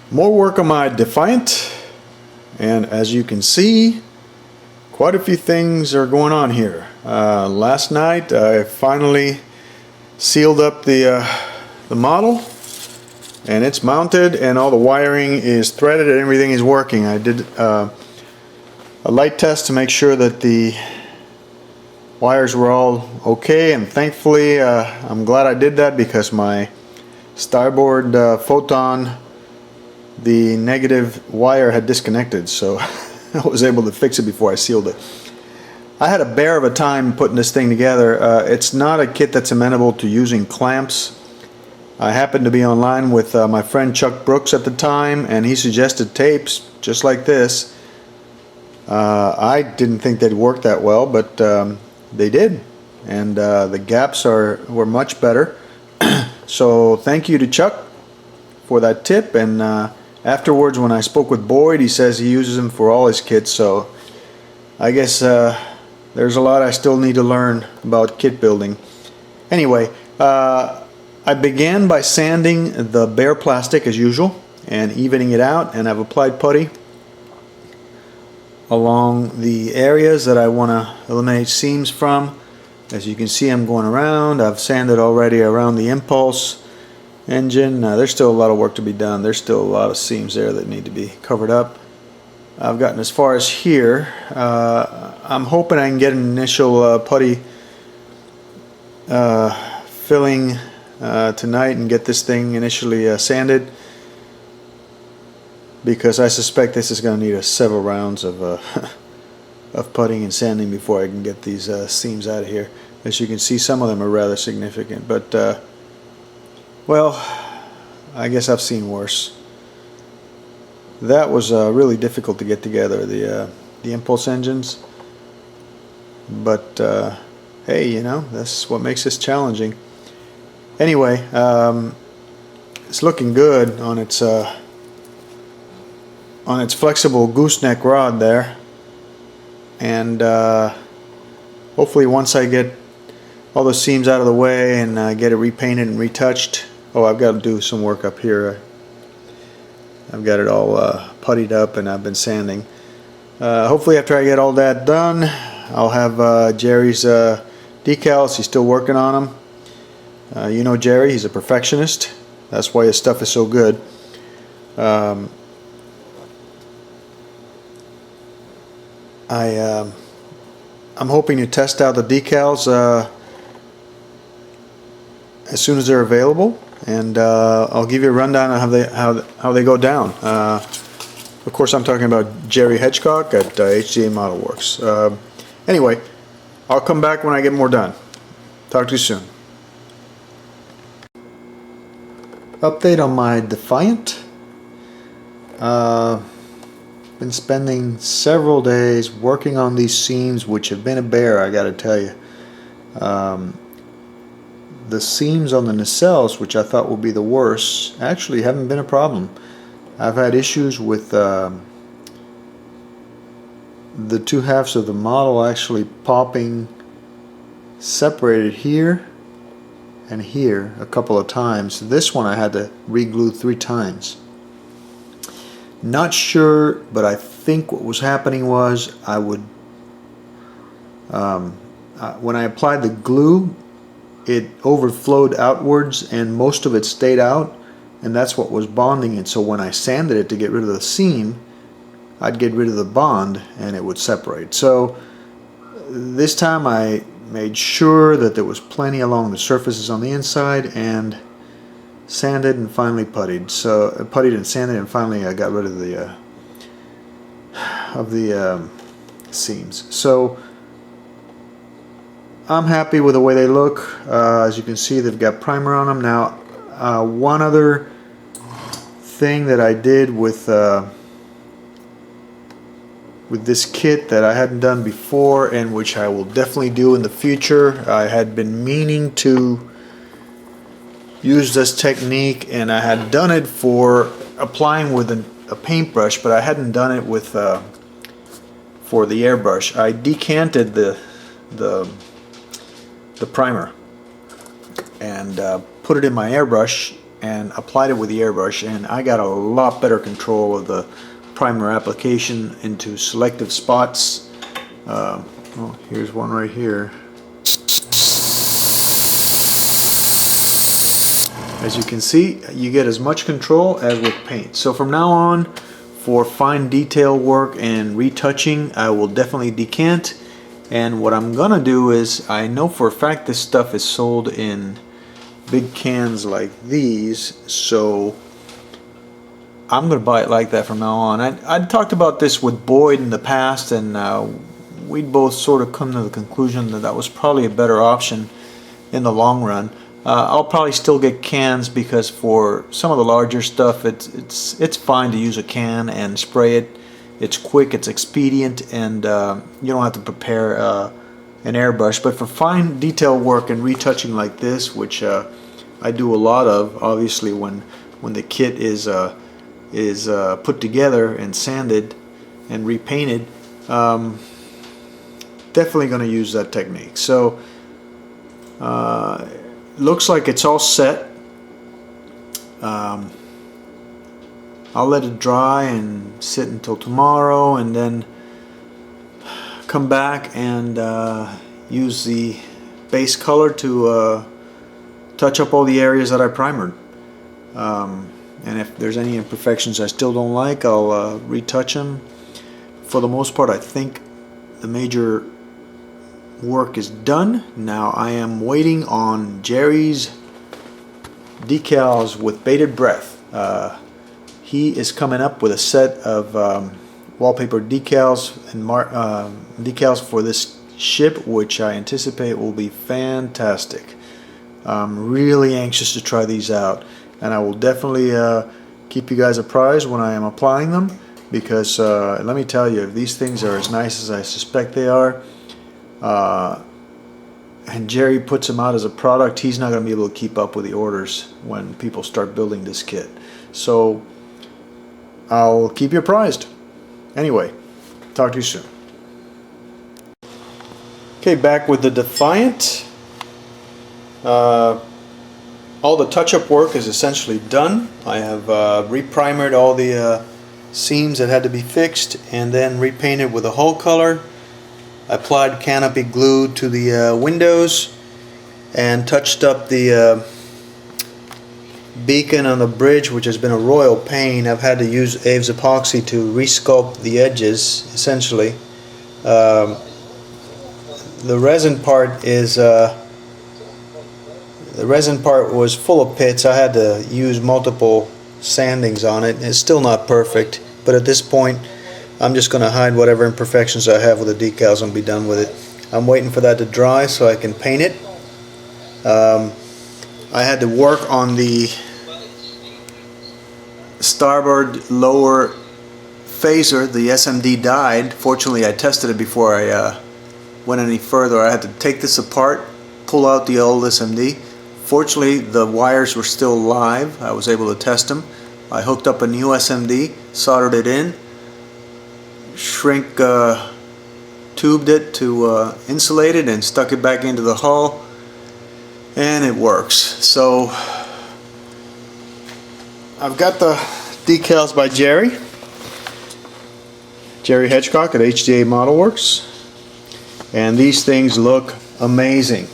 More work on my Defiant, and as you can see, quite a few things are going on here. Last night I finally sealed up the model, and it's mounted and all the wiring is threaded and everything is working. I did a light test to make sure that the wires were all okay, and thankfully I'm glad I did that, because my starboard photon, the negative wire had disconnected, so I was able to fix it before I sealed it. I had a bear of a time putting this thing together. It's not a kit that's amenable to using clamps. I happened to be online with my friend Chuck Brooks at the time, and he suggested tapes just like this. I didn't think they'd work that well, but they did, and the gaps were much better. So thank you to Chuck for that tip, and afterwards when I spoke with Boyd, he says he uses them for all his kits, so I guess there's a lot I still need to learn about kit building. Anyway, I began by sanding the bare plastic as usual and evening it out, and I've applied putty along the areas that I want to eliminate seams from. As you can see, I'm going around. I've sanded already around the impulse engine. There's still a lot of work to be done. There's still a lot of seams there that need to be covered up. I've gotten as far as here. I'm hoping I can get an initial putty filling tonight and get this thing initially sanded, because I suspect this is going to need several rounds of putting and sanding before I can get these seams out of here. As you can see, some of them are rather significant, but well, I guess I've seen worse. That was really difficult to get together, the impulse engines, but hey, you know, that's what makes this challenging. Anyway, it's looking good on its flexible gooseneck rod there, and hopefully once I get all the seams out of the way and get it repainted and retouched. Oh, I've got to do some work up here. I've got it all puttied up and I've been sanding. Hopefully after I get all that done, I'll have Jerry's decals. He's still working on them. You know Jerry, he's a perfectionist. That's why his stuff is so good. I'm hoping to test out the decals as soon as they're available, and I'll give you a rundown on how they go down. Of course, I'm talking about Jerry Hedgecock at HDA Model Works. Anyway, I'll come back when I get more done. Talk to you soon. Update on my Defiant. Been spending several days working on these seams, which have been a bear, I gotta tell you. The seams on the nacelles, which I thought would be the worst, actually haven't been a problem. I've had issues with the two halves of the model actually popping separated here and here a couple of times. This one I had to re-glue 3 times. Not sure, but I think what was happening was I would when I applied the glue, it overflowed outwards and most of it stayed out, and that's what was bonding it. So when I sanded it to get rid of the seam, I'd get rid of the bond and it would separate. So this time I made sure that there was plenty along the surfaces on the inside, and sanded and finally puttied. So puttied and sanded, and finally I got rid of the seams. So I'm happy with the way they look. As you can see, they've got primer on them. Now, one other thing that I did with this kit that I hadn't done before, and which I will definitely do in the future, I had been meaning to use this technique, and I had done it for applying with a paintbrush, but I hadn't done it with for the airbrush. I decanted the primer and put it in my airbrush and applied it with the airbrush, and I got a lot better control of the primer application into selective spots. Oh, here's one right here. As you can see, you get as much control as with paint. So from now on, for fine detail work and retouching, I will definitely decant. And what I'm gonna do is, I know for a fact this stuff is sold in big cans like these, so I'm gonna buy it like that from now on. I talked about this with Boyd in the past, and we'd both sort of come to the conclusion that that was probably a better option in the long run. I'll probably still get cans, because for some of the larger stuff it's fine to use a can and spray it. It's quick, it's expedient, and you don't have to prepare an airbrush. But for fine detail work and retouching like this, which I do a lot of, obviously when the kit is put together and sanded and repainted, definitely going to use that technique. So looks like it's all set. I'll let it dry and sit until tomorrow, and then come back and use the base color to touch up all the areas that I primered. And if there's any imperfections I still don't like, I'll retouch them. For the most part, I think the major work is done. Now I am waiting on Jerry's decals with bated breath. He is coming up with a set of wallpaper decals and decals for this ship, which I anticipate will be fantastic. I'm really anxious to try these out, and I will definitely keep you guys apprised when I am applying them, because let me tell you, if these things are as nice as I suspect they are, and Jerry puts them out as a product, he's not going to be able to keep up with the orders when people start building this kit. So I'll keep you apprised. Anyway, talk to you soon. Okay, back with the Defiant. All the touch-up work is essentially done. I have reprimered all the seams that had to be fixed, and then repainted with a hull color. I applied canopy glue to the windows, and touched up the beacon on the bridge, which has been a royal pain. I've had to use Aves epoxy to resculpt the edges, essentially. The resin part was full of pits. I had to use multiple sandings on it. It's still not perfect, but at this point I'm just going to hide whatever imperfections I have with the decals and be done with it. I'm waiting for that to dry so I can paint it. I had to work on the starboard lower phaser. The SMD died. Fortunately, I tested it before I went any further. I had to take this apart, pull out the old SMD. Fortunately, the wires were still live. I was able to test them. I hooked up a new SMD, soldered it in, shrink tubed it to insulate it, and stuck it back into the hull, and it works. So I've got the decals by Jerry Hedgecock at HDA Model Works, and these things look amazing.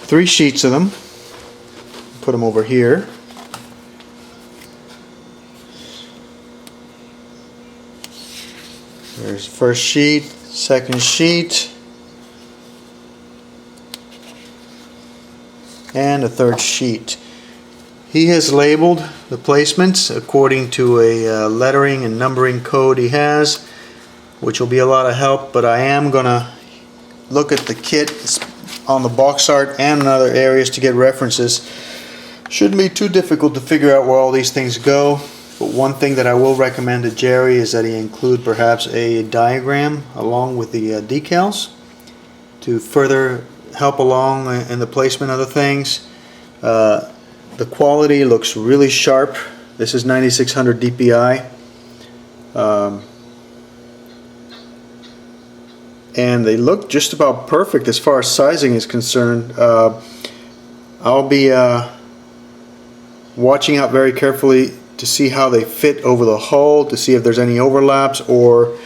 3 sheets of them. Put them over here. There's the first sheet, second sheet, and a third sheet. He has labeled the placements according to a lettering and numbering code he has, which will be a lot of help, but I am going to look at the kit on the box art and in other areas to get references. Shouldn't be too difficult to figure out where all these things go, but one thing that I will recommend to Jerry is that he include perhaps a diagram along with the decals to further help along in the placement of the things. The quality looks really sharp. This is 9600 DPI. and they look just about perfect as far as sizing is concerned. I'll be watching out very carefully to see how they fit over the hull, to see if there's any overlaps or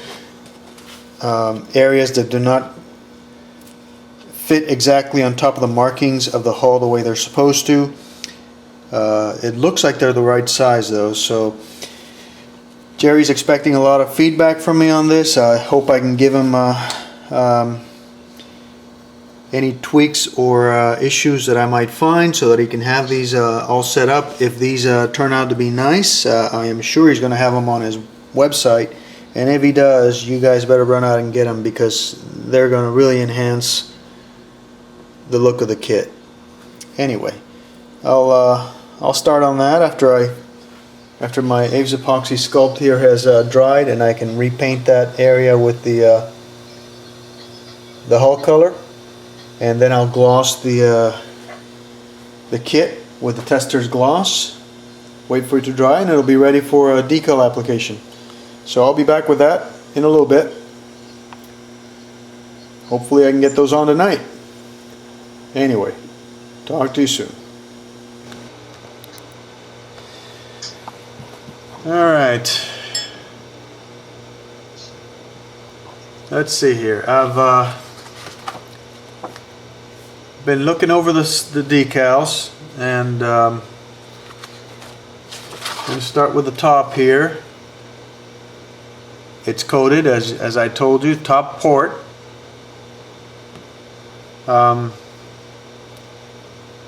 areas that do not fit exactly on top of the markings of the hull the way they're supposed to. It looks like they're the right size though, so Jerry's expecting a lot of feedback from me on this. I hope I can give him any tweaks or issues that I might find so that he can have these all set up. If these turn out to be nice, I am sure he's going to have them on his website, and if he does, you guys better run out and get them because they're going to really enhance the look of the kit. Anyway, I'll start on that after my Aves epoxy sculpt here has dried, and I can repaint that area with the hull color, and then I'll gloss the kit with the tester's gloss, wait for it to dry, and it'll be ready for a decal application. So I'll be back with that in a little bit. Hopefully I can get those on tonight. Anyway, talk to you soon. Alright, let's see here. I've been looking over the decals, and I'm going to start with the top here. It's coated, as I told you, top port.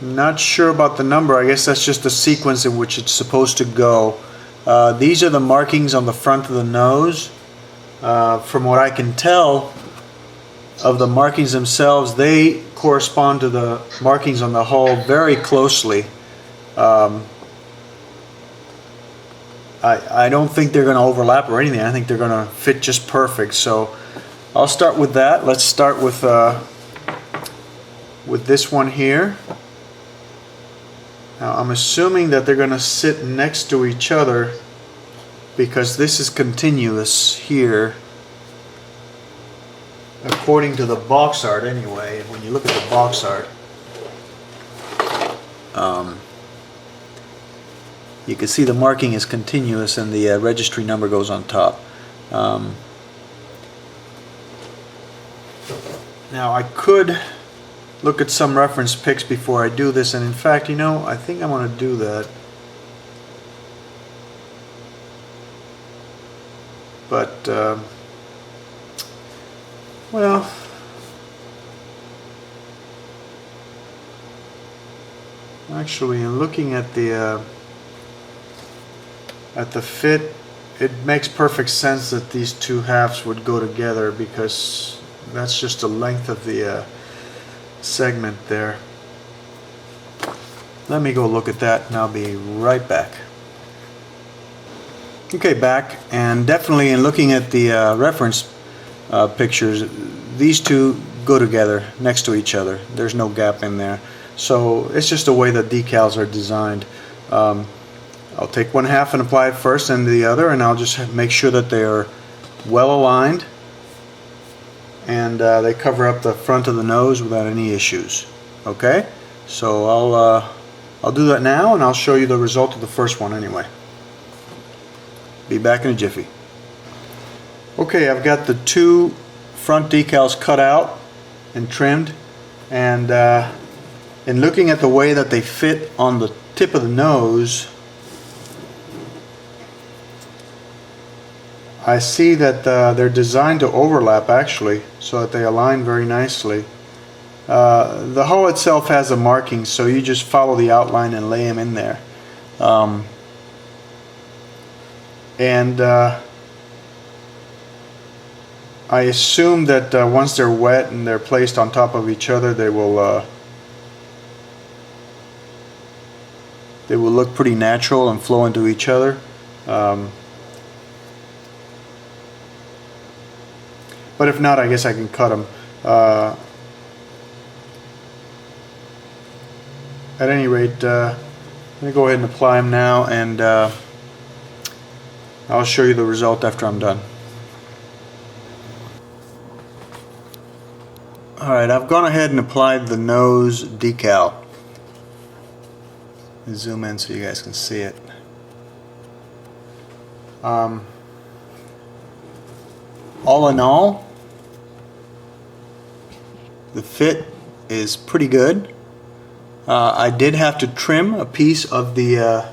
Not sure about the number. I guess that's just the sequence in which it's supposed to go. These are the markings on the front of the nose. From what I can tell of the markings themselves, they correspond to the markings on the hull very closely. I don't think they're going to overlap or anything. I think they're going to fit just perfect. So I'll start with that. Let's start with this one here. Now I'm assuming that they're going to sit next to each other because this is continuous here, according to the box art anyway. When you look at the box art, you can see the marking is continuous and the registry number goes on top. Now I could look at some reference pics before I do this, and in fact, you know, I think I'm going to do that. But well, actually, in looking at the fit, it makes perfect sense that these two halves would go together because that's just the length of the segment there. Let me go look at that and I'll be right back. Okay, back, and definitely in looking at the reference pictures, these two go together next to each other. There's no gap in there. So it's just the way that decals are designed. I'll take one half and apply it first and the other, and I'll just make sure that they are well aligned and they cover up the front of the nose without any issues. Okay, so I'll do that now, and I'll show you the result of the first one anyway. Be back in a jiffy. Okay, I've got the two front decals cut out and trimmed, and in looking at the way that they fit on the tip of the nose, I see that they're designed to overlap actually, so that they align very nicely. The hull itself has a marking, so you just follow the outline and lay them in there. I assume that once they're wet and they're placed on top of each other, they will look pretty natural and flow into each other. But if not, I guess I can cut them. At any rate, I'm going to go ahead and apply them now, and I'll show you the result after I'm done. Alright, I've gone ahead and applied the nose decal. Zoom in so you guys can see it. All in all, the fit is pretty good. I did have to trim a piece of the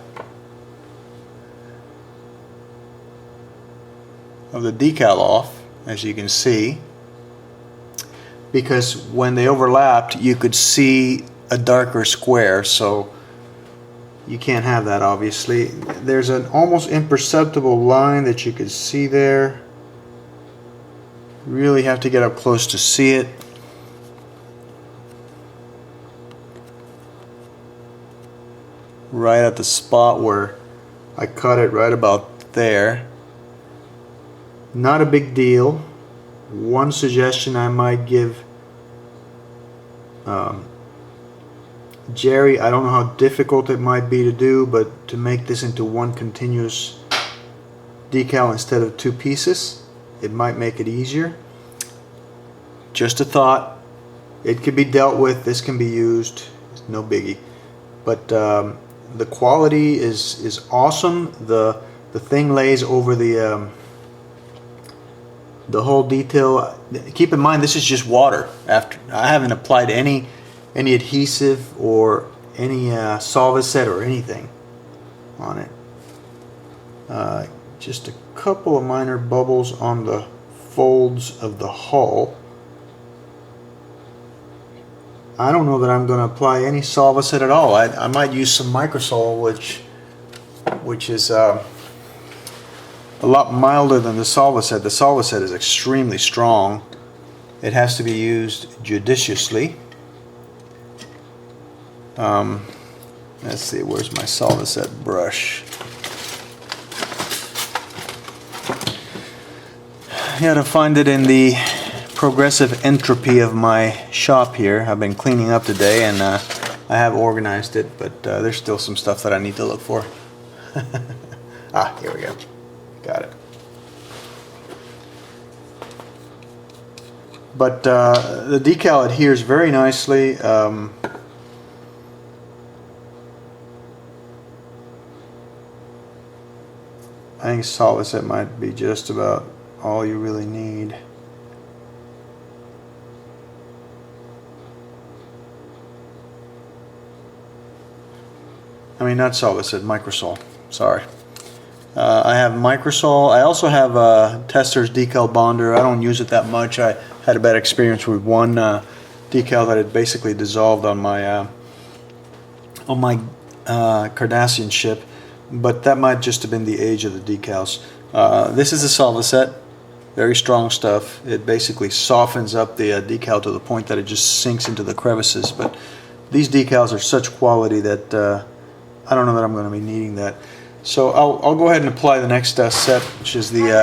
decal off, as you can see, because when they overlapped you could see a darker square, so you can't have that obviously. There's an almost imperceptible line that you can see there. Really have to get up close to see it. Right at the spot where I cut it, right about there. Not a big deal. One suggestion I might give Jerry, I don't know how difficult it might be to do, but to make this into one continuous decal instead of two pieces, it might make it easier. Just a thought. It could be dealt with. This can be used. It's no biggie. But the quality is awesome. The thing lays over the whole detail. Keep in mind, this is just water. After I haven't applied any adhesive or any Solvacet or anything on it. Just a couple of minor bubbles on the folds of the hull. I don't know that I'm going to apply any Solvacet at all. I might use some Microsol, which is a lot milder than the Solvacet. The Solvacet is extremely strong. It has to be used judiciously. Let's see, where's my Solvacet brush? I gotta find it in the progressive entropy of my shop here. I've been cleaning up today and I have organized it, but there's still some stuff that I need to look for. Ah, here we go. Got it. But the decal adheres very nicely. I think Solvacet might be just about all you really need. I mean, not Solvacet, Microsol. Sorry. I have Microsol. I also have Testor's decal bonder. I don't use it that much. I had a bad experience with one decal that had basically dissolved on my Cardassian ship, but that might just have been the age of the decals. This is a Solvacet, very strong stuff. It basically softens up the decal to the point that it just sinks into the crevices. But these decals are such quality that I don't know that I'm going to be needing that. So I'll go ahead and apply the next set, which is the